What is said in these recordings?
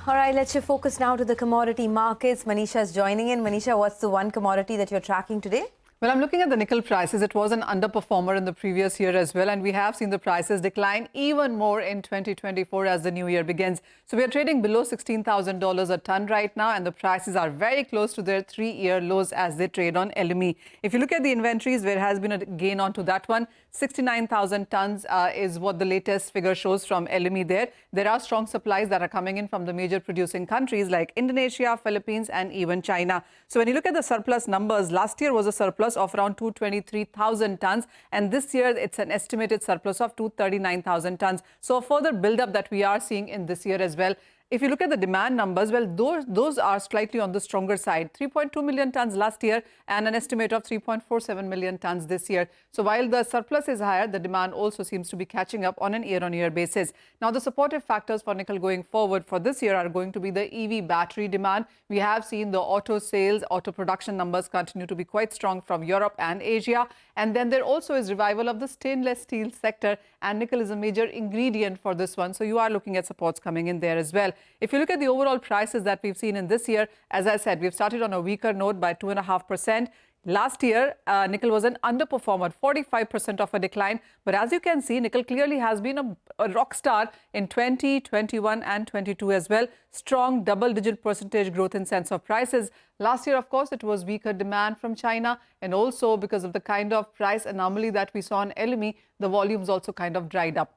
All right, let's shift focus now to the commodity markets. Manisha is joining in. Manisha, what's the one commodity that you're tracking today? Well, I'm looking at the nickel prices. It was an underperformer in the previous year as well, and we have seen the prices decline even more in 2024 as the new year begins. So we are trading below $16,000 a ton right now, and the prices are very close to their 3-year lows as they trade on LME. If you look at the inventories, there has been a gain onto that one. 69,000 tons is what the latest figure shows from LME there. There are strong supplies that are coming in from the major producing countries like Indonesia, Philippines, and even China. So when you look at the surplus numbers, last year was a surplus of around 223,000 tons, and this year it's an estimated surplus of 239,000 tons. So a further build-up that we are seeing in this year as well. If you look at the demand numbers, well, those are slightly on the stronger side. 3.2 million tons last year and an estimate of 3.47 million tons this year. So while the surplus is higher, the demand also seems to be catching up on an year-on-year basis. Now, the supportive factors for nickel going forward for this year are going to be the EV battery demand. We have seen the auto sales, auto production numbers continue to be quite strong from Europe and Asia. And then there also is revival of the stainless steel sector, and nickel is a major ingredient for this one. So you are looking at supports coming in there as well. If you look at the overall prices that we've seen in this year, as I said, we've started on a weaker note by 2.5%. Last year, nickel was an underperformer, 45% of a decline. But as you can see, nickel clearly has been a rock star in 20, 21 and 22 as well. Strong double-digit percentage growth in sense of prices. Last year, of course, it was weaker demand from China. And also because of the kind of price anomaly that we saw on LME, the volumes also kind of dried up.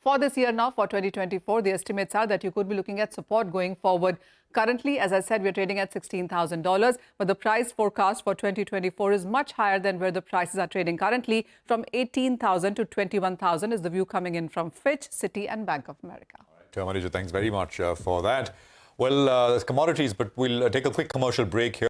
For this year now, for 2024, the estimates are that you could be looking at support going forward. Currently, as I said, we're trading at $16,000, but the price forecast for 2024 is much higher than where the prices are trading currently. From 18,000 to 21,000 is the view coming in from Fitch, Citi and Bank of America. All right, Manisha, thanks very much for that. Well, there's commodities, but we'll take a quick commercial break here.